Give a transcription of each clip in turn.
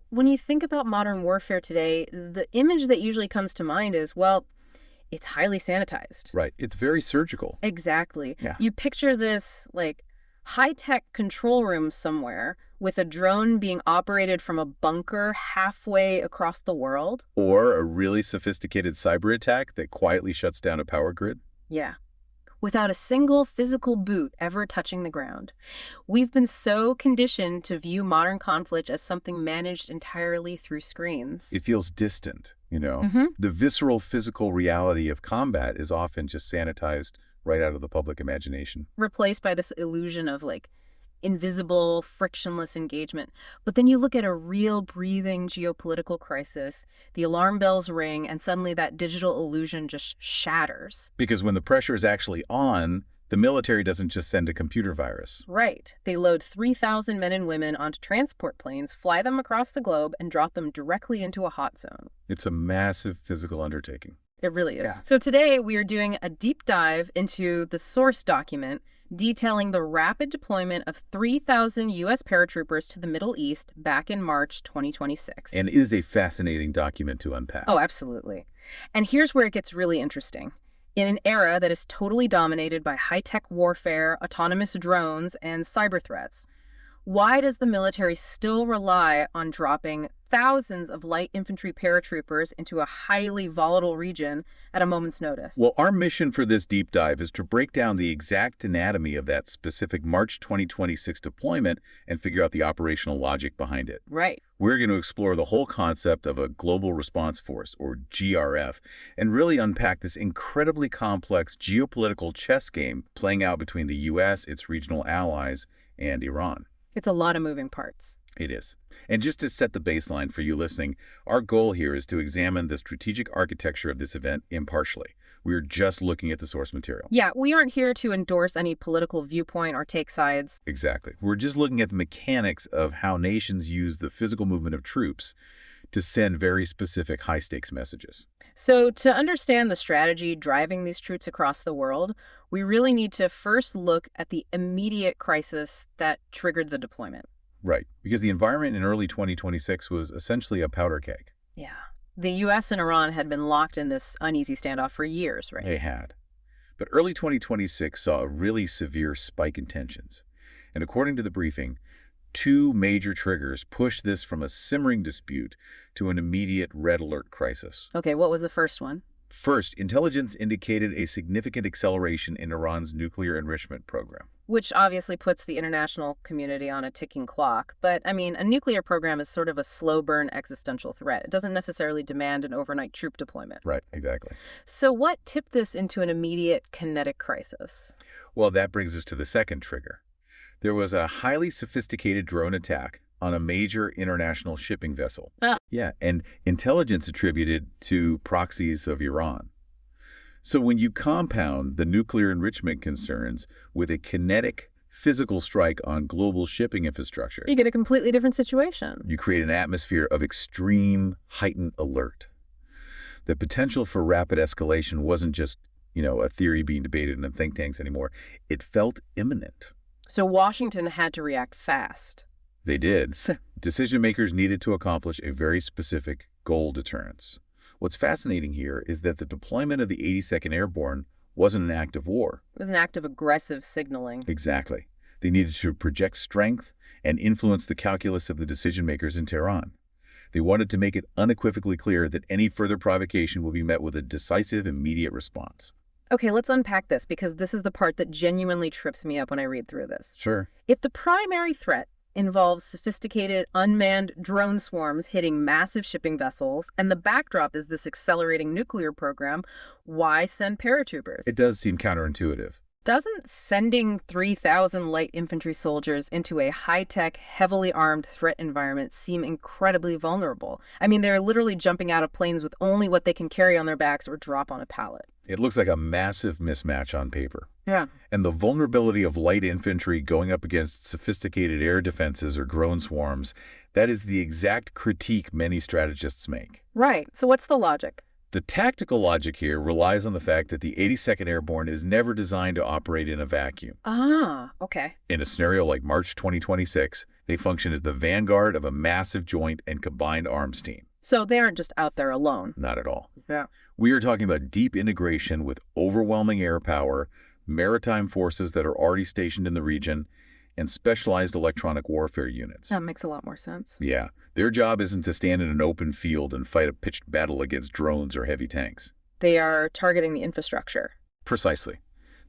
When you think about modern warfare today, the image that usually comes to mind is, well, it's highly sanitized. Right. It's very surgical. Exactly. Yeah. You picture this, like, high-tech control room somewhere with a drone being operated from a bunker halfway across the world. Or a really sophisticated cyber attack that quietly shuts down a power grid. Yeah. Without a single physical boot ever touching the ground. We've been so conditioned to view modern conflict as something managed entirely through screens. It feels distant, you know? hmm The visceral physical reality of combat is often just sanitized right out of the public imagination. Replaced by this illusion of, like, invisible, frictionless engagement. But then you look at a real breathing geopolitical crisis, the alarm bells ring, and suddenly that digital illusion just shatters. Because when the pressure is actually on, the military doesn't just send a computer virus. Right. They load 3,000 men and women onto transport planes, fly them across the globe, and drop them directly into a hot zone. It's a massive physical undertaking. It really is. Yeah. So today we are doing a deep dive into the source document detailing the rapid deployment of 3,000 U.S. paratroopers to the Middle East back in March 2026. And it is a fascinating document to unpack. Oh, absolutely. And here's where it gets really interesting. In an era that is totally dominated by high-tech warfare, autonomous drones, and cyber threats, why does the military still rely on dropping thousands of light infantry paratroopers into a highly volatile region at a moment's notice? Well, our mission for this deep dive is to break down the exact anatomy of that specific March 2026 deployment and figure out the operational logic behind it. Right. We're going to explore the whole concept of a global response force, or GRF, and really unpack this incredibly complex geopolitical chess game playing out between the U.S., its regional allies, and Iran. It's a lot of moving parts. It is. And just to set the baseline for you listening, our goal here is to examine the strategic architecture of this event impartially. We are just looking at the source material. Yeah, we aren't here to endorse any political viewpoint or take sides. Exactly. We're just looking at the mechanics of how nations use the physical movement of troops to send very specific high-stakes messages. So to understand the strategy driving these troops across the world, we really need to first look at the immediate crisis that triggered the deployment. Right, because the environment in early 2026 was essentially a powder keg. Yeah. The U.S. and Iran had been locked in this uneasy standoff for years, right? They had. But early 2026 saw a really severe spike in tensions. And according to the briefing, two major triggers pushed this from a simmering dispute to an immediate red alert crisis. Okay, what was the first one? First, intelligence indicated a significant acceleration in Iran's nuclear enrichment program. Which obviously puts the international community on a ticking clock. But, I mean, a nuclear program is sort of a slow burn existential threat. It doesn't necessarily demand an overnight troop deployment. Right, exactly. So what tipped this into an immediate kinetic crisis? Well, that brings us to the second trigger. There was a highly sophisticated drone attack on a major international shipping vessel. Ah. Yeah, and intelligence attributed to proxies of Iran. So when you compound the nuclear enrichment concerns with a kinetic physical strike on global shipping infrastructure, You get a completely different situation. you create an atmosphere of extreme heightened alert. The potential for rapid escalation wasn't just, a theory being debated in think tanks anymore. It felt imminent. So Washington had to react fast. They did. Decision makers needed to accomplish a very specific goal: deterrence. What's fascinating here is that the deployment of the 82nd Airborne wasn't an act of war. It was an act of aggressive signaling. Exactly. They needed to project strength and influence the calculus of the decision makers in Tehran. They wanted to make it unequivocally clear that any further provocation will be met with a decisive, immediate response. Okay, let's unpack this because this is the part that genuinely trips me up when I read through this. Sure. If the primary threat involves sophisticated unmanned drone swarms hitting massive shipping vessels, and the backdrop is this accelerating nuclear program, why send paratroopers? It does seem counterintuitive. Doesn't sending 3,000 light infantry soldiers into a high-tech, heavily armed threat environment seem incredibly vulnerable? I mean, they're literally jumping out of planes with only what they can carry on their backs or drop on a pallet. It looks like a massive mismatch on paper. Yeah. And the vulnerability of light infantry going up against sophisticated air defenses or drone swarms, that is the exact critique many strategists make. Right. So what's the logic? The tactical logic here relies on the fact that the 82nd Airborne is never designed to operate in a vacuum. Ah, okay. In a scenario like March 2026, they function as the vanguard of a massive joint and combined arms team. So they aren't just out there alone. Not at all. Yeah. We are talking about deep integration with overwhelming air power, maritime forces that are already stationed in the region, and specialized electronic warfare units. That makes a lot more sense. Yeah, their job isn't to stand in an open field and fight a pitched battle against drones or heavy tanks. They are targeting the infrastructure. Precisely.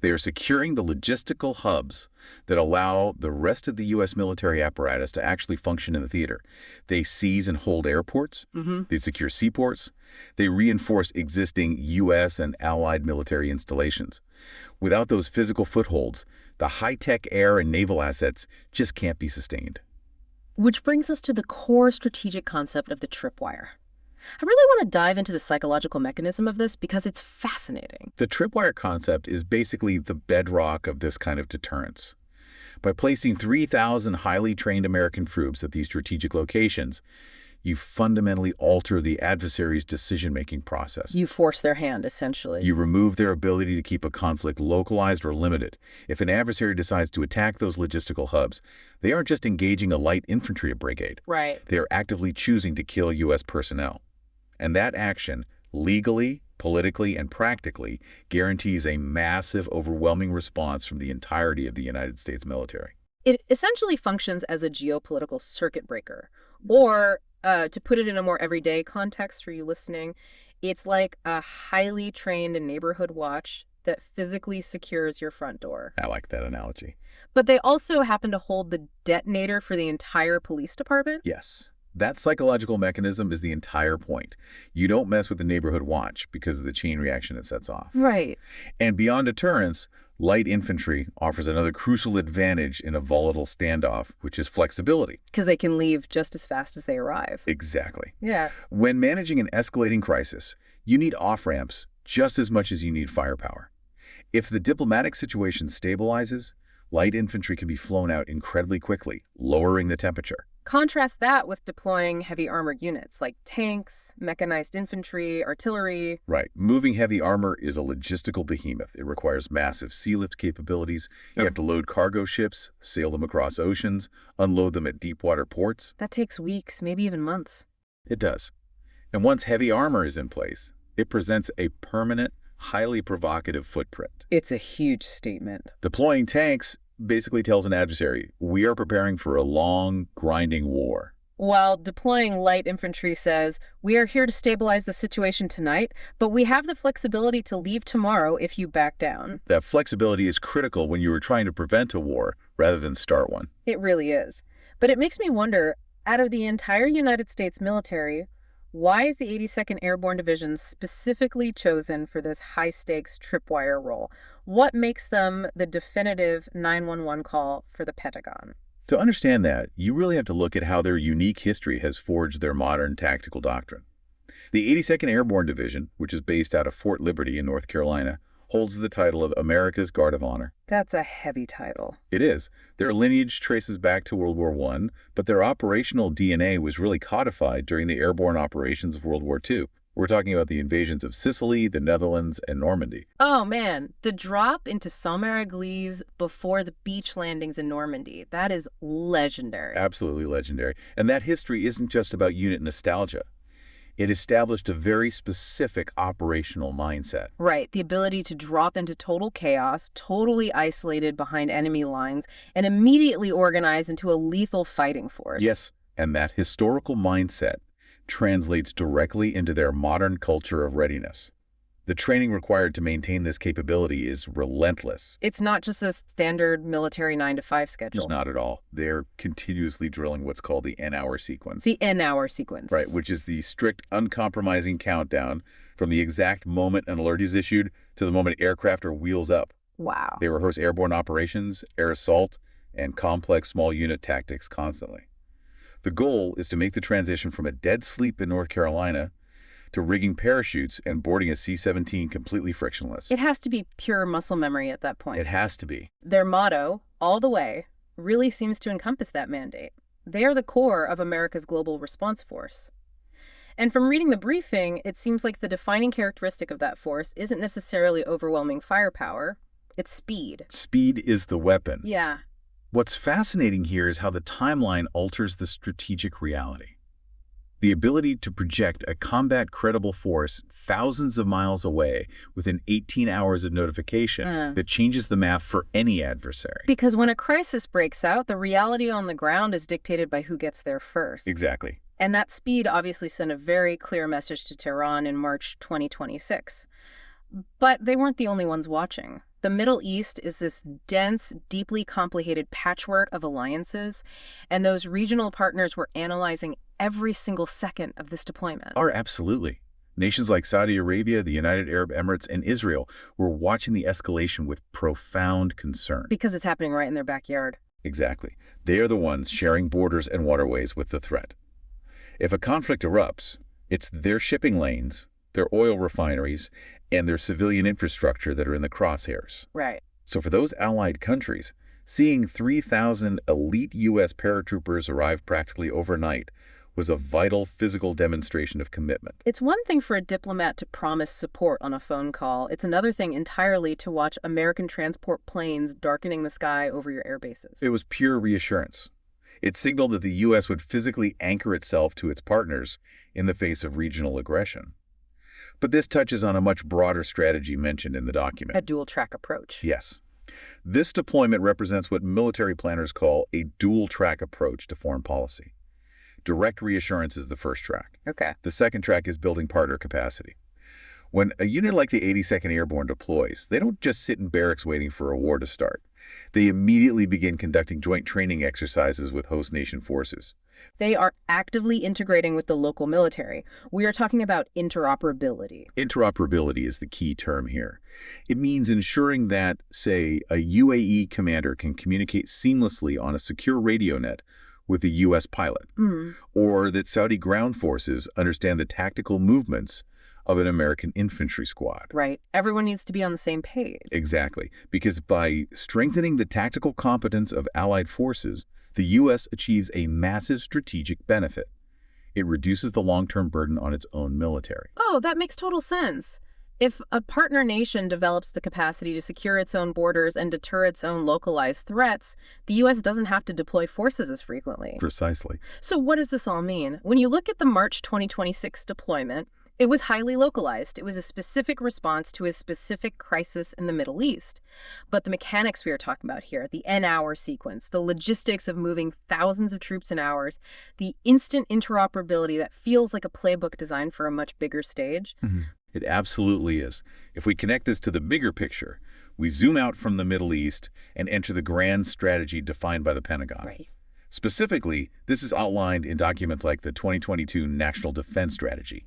They are securing the logistical hubs that allow the rest of the U.S. military apparatus to actually function in the theater. They seize and hold airports. They secure seaports. They reinforce existing U.S. and allied military installations. Without those physical footholds, the high-tech air and naval assets just can't be sustained. Which brings us to the core strategic concept of the tripwire. I really want to dive into the psychological mechanism of this because it's fascinating. The tripwire concept is basically the bedrock of this kind of deterrence. By placing 3,000 highly trained American troops at these strategic locations, you fundamentally alter the adversary's decision-making process. You force their hand, essentially. You remove their ability to keep a conflict localized or limited. If an adversary decides to attack those logistical hubs, they aren't just engaging a light infantry brigade. Right. They are actively choosing to kill U.S. personnel. And that action, legally, politically, and practically, guarantees a massive, overwhelming response from the entirety of the United States military. It essentially functions as a geopolitical circuit breaker. Or, to put it in a more everyday context for you listening, it's like a highly trained neighborhood watch that physically secures your front door. I like that analogy. But they also happen to hold the detonator for the entire police department? Yes. That psychological mechanism is the entire point. You don't mess with the neighborhood watch because of the chain reaction it sets off. Right. And beyond deterrence, light infantry offers another crucial advantage in a volatile standoff, which is flexibility. Because they can leave just as fast as they arrive. Exactly. Yeah. When managing an escalating crisis, you need off-ramps just as much as you need firepower. If the diplomatic situation stabilizes, light infantry can be flown out incredibly quickly, lowering the temperature. Contrast that with deploying heavy armored units like tanks, mechanized infantry, artillery. Right. Moving heavy armor is a logistical behemoth. It requires massive sea lift capabilities. You have to load cargo ships, sail them across oceans, unload them at deep water ports. That takes weeks, maybe even months. It does. And once heavy armor is in place, it presents a permanent, highly provocative footprint. It's a huge statement. Deploying tanks basically tells an adversary, we are preparing for a long, grinding war. While deploying light infantry says, we are here to stabilize the situation tonight, but we have the flexibility to leave tomorrow if you back down. That flexibility is critical when you are trying to prevent a war rather than start one. It really is. But it makes me wonder, out of the entire United States military, why is the 82nd Airborne Division specifically chosen for this high-stakes tripwire role? What makes them the definitive 911 call for the Pentagon? To understand that, you really have to look at how their unique history has forged their modern tactical doctrine. The 82nd Airborne Division, which is based out of Fort Liberty in North Carolina, holds the title of America's Guard of Honor. That's a heavy title. It is. Their lineage traces back to World War I, but their operational DNA was really codified during the airborne operations of World War II. We're talking about the invasions of Sicily, the Netherlands, and Normandy. Oh man, the drop into Saint-Mary-Église before the beach landings in Normandy, that is legendary. Absolutely legendary. And that history isn't just about unit nostalgia. It established a very specific operational mindset. Right, the ability to drop into total chaos, totally isolated behind enemy lines, and immediately organize into a lethal fighting force. Yes, and that historical mindset translates directly into their modern culture of readiness. The training required to maintain this capability is relentless. It's not just a standard military 9-to-5 schedule. It's not at all. They're continuously drilling what's called the N-hour sequence. The N-hour sequence. Right, which is the strict, uncompromising countdown from the exact moment an alert is issued to the moment aircraft are wheels up. Wow. They rehearse airborne operations, air assault, and complex small unit tactics constantly. The goal is to make the transition from a dead sleep in North Carolina to rigging parachutes and boarding a C-17 completely frictionless. It has to be pure muscle memory at that point. It has to be. Their motto, all the way, really seems to encompass that mandate. They are the core of America's global response force. And from reading the briefing, it seems like the defining characteristic of that force isn't necessarily overwhelming firepower, it's speed. Speed is the weapon. Yeah. What's fascinating here is how the timeline alters the strategic reality. The ability to project a combat-credible force thousands of miles away within 18 hours of notification that changes the map for any adversary. Because when a crisis breaks out, the reality on the ground is dictated by who gets there first. Exactly. And that speed obviously sent a very clear message to Tehran in March 2026. But they weren't the only ones watching. The Middle East is this dense, deeply complicated patchwork of alliances, and those regional partners were analyzing every single second of this deployment. Absolutely. Nations like Saudi Arabia, the United Arab Emirates, and Israel were watching the escalation with profound concern. Because it's happening right in their backyard. Exactly. They are the ones sharing borders and waterways with the threat. If a conflict erupts, it's their shipping lanes, their oil refineries, and their civilian infrastructure that are in the crosshairs. Right. So for those allied countries, seeing 3,000 elite U.S. paratroopers arrive practically overnight was a vital physical demonstration of commitment. It's one thing for a diplomat to promise support on a phone call. It's another thing entirely to watch American transport planes darkening the sky over your air bases. It was pure reassurance. It signaled that the U.S. would physically anchor itself to its partners in the face of regional aggression. But this touches on a much broader strategy mentioned in the document. A dual-track approach. Yes. This deployment represents what military planners call a dual-track approach to foreign policy. Direct reassurance is the first track. Okay. The second track is building partner capacity. When a unit like the 82nd Airborne deploys, they don't just sit in barracks waiting for a war to start. They immediately begin conducting joint training exercises with host nation forces. They are actively integrating with the local military. We are talking about interoperability. Interoperability is the key term here. It means ensuring that, say, a UAE commander can communicate seamlessly on a secure radio net with a U.S. pilot, or that Saudi ground forces understand the tactical movements of an American infantry squad. Right. Everyone needs to be on the same page. Exactly. Because by strengthening the tactical competence of allied forces, the U.S. achieves a massive strategic benefit. It reduces the long-term burden on its own military. Oh, that makes total sense. If a partner nation develops the capacity to secure its own borders and deter its own localized threats, the U.S. doesn't have to deploy forces as frequently. Precisely. So what does this all mean? When you look at the March 2026 deployment, it was highly localized. It was a specific response to a specific crisis in the Middle East. But the mechanics we are talking about here, the N-hour sequence, the logistics of moving thousands of troops in hours, the instant interoperability that feels like a playbook designed for a much bigger stage. It absolutely is. If we connect this to the bigger picture, we zoom out from the Middle East and enter the grand strategy defined by the Pentagon. Right. Specifically, this is outlined in documents like the 2022 National Defense Strategy.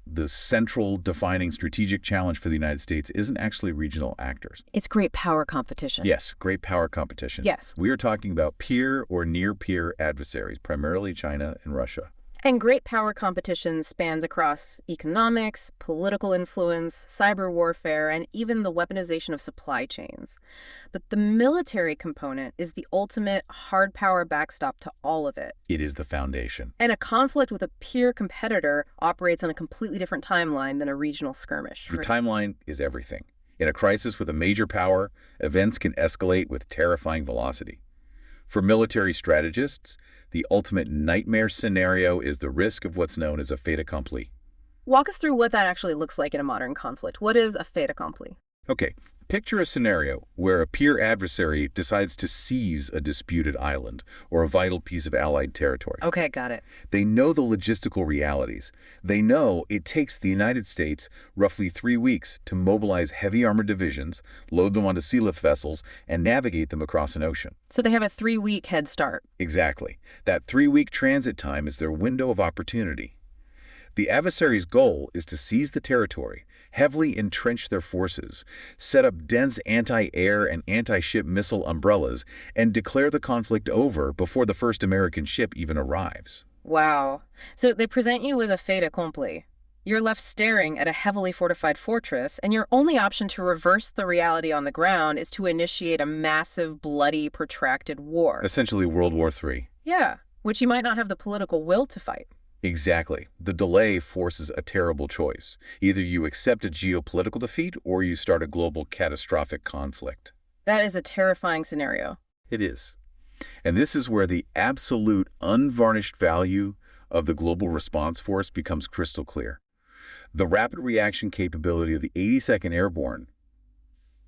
The central defining strategic challenge for the United States isn't actually regional actors. It's great power competition. Yes, great power competition. Yes. We are talking about peer or near-peer adversaries, primarily China and Russia. And great power competition spans across economics, political influence, cyber warfare, and even the weaponization of supply chains. But the military component is the ultimate hard power backstop to all of it. It is the foundation. And a conflict with a peer competitor operates on a completely different timeline than a regional skirmish. The timeline is everything. In a crisis with a major power, events can escalate with terrifying velocity. For military strategists, the ultimate nightmare scenario is the risk of what's known as a fait accompli. Walk us through what that actually looks like in a modern conflict. What is a fait accompli? Okay, picture a scenario where a peer adversary decides to seize a disputed island or a vital piece of allied territory. Okay, got it. They know the logistical realities. They know it takes the United States roughly 3 weeks to mobilize heavy armored divisions, load them onto sea lift vessels, and navigate them across an ocean. So they have a 3-week head start. Exactly. That 3-week transit time is their window of opportunity. The adversary's goal is to seize the territory, heavily entrench their forces, set up dense anti-air and anti-ship missile umbrellas, and declare the conflict over before the first American ship even arrives. Wow. So they present you with a fait accompli. You're left staring at a heavily fortified fortress, and your only option to reverse the reality on the ground is to initiate a massive, bloody, protracted war. Essentially World War III. Yeah, which you might not have the political will to fight. Exactly. The delay forces a terrible choice. Either you accept a geopolitical defeat or you start a global catastrophic conflict. That is a terrifying scenario. It is. And this is where the absolute unvarnished value of the global response force becomes crystal clear. The rapid reaction capability of the 82nd Airborne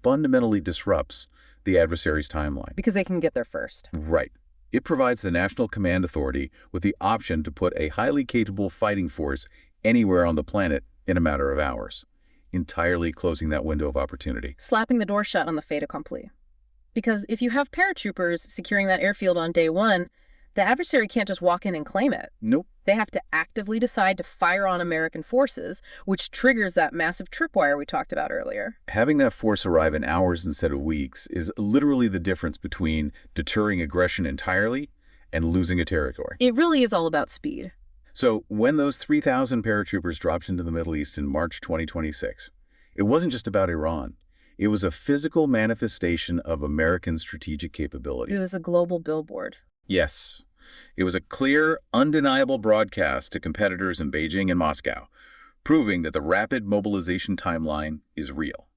fundamentally disrupts the adversary's timeline. Because they can get there first. Right. It provides the National Command Authority with the option to put a highly capable fighting force anywhere on the planet in a matter of hours, entirely closing that window of opportunity. Slapping the door shut on the fait accompli. Because if you have paratroopers securing that airfield on day one, the adversary can't just walk in and claim it. Nope. They have to actively decide to fire on American forces, which triggers that massive tripwire we talked about earlier. Having that force arrive in hours instead of weeks is literally the difference between deterring aggression entirely and losing a territory. It really is all about speed. So when those 3,000 paratroopers dropped into the Middle East in March 2026, it wasn't just about Iran. It was a physical manifestation of American strategic capability. It was a global billboard. Yes. It was a clear, undeniable broadcast to competitors in Beijing and Moscow, proving that the rapid mobilization timeline is real.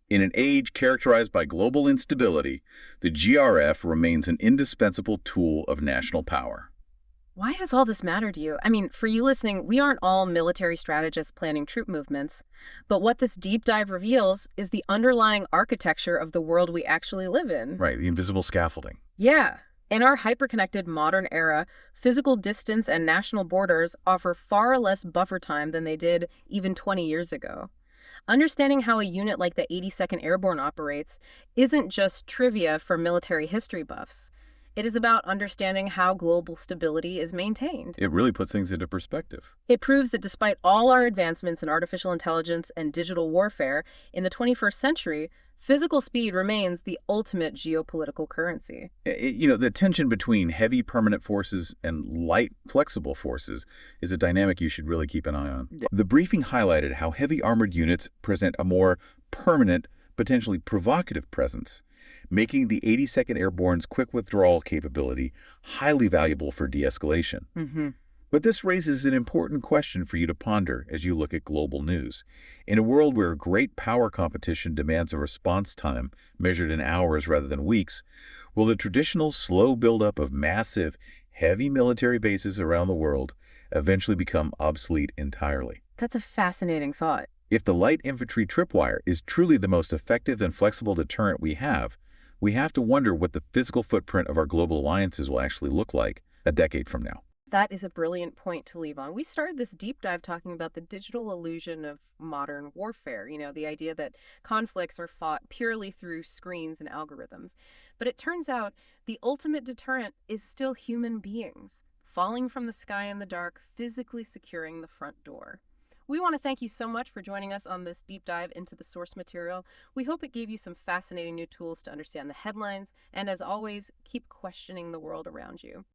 In an age characterized by global instability, the GRF remains an indispensable tool of national power. Why has all this mattered to you? I mean, for you listening, we aren't all military strategists planning troop movements, but what this deep dive reveals is the underlying architecture of the world we actually live in. Right, the invisible scaffolding. Yeah. In our hyper-connected modern era, physical distance and national borders offer far less buffer time than they did even 20 years ago. Understanding how a unit like the 82nd Airborne operates isn't just trivia for military history buffs. It is about understanding how global stability is maintained. It really puts things into perspective. It proves that despite all our advancements in artificial intelligence and digital warfare in the 21st century, physical speed remains the ultimate geopolitical currency. The tension between heavy permanent forces and light flexible forces is a dynamic you should really keep an eye on. The briefing highlighted how heavy armored units present a more permanent, potentially provocative presence, making the 82nd Airborne's quick withdrawal capability highly valuable for de-escalation. But this raises an important question for you to ponder as you look at global news. In a world where great power competition demands a response time measured in hours rather than weeks, will the traditional slow buildup of massive, heavy military bases around the world eventually become obsolete entirely? That's a fascinating thought. If the light infantry tripwire is truly the most effective and flexible deterrent we have to wonder what the physical footprint of our global alliances will actually look like a decade from now. That is a brilliant point to leave on. We started this deep dive talking about the digital illusion of modern warfare, the idea that conflicts are fought purely through screens and algorithms. But it turns out the ultimate deterrent is still human beings, falling from the sky in the dark, physically securing the front door. We want to thank you so much for joining us on this deep dive into the source material. We hope it gave you some fascinating new tools to understand the headlines, and as always, keep questioning the world around you.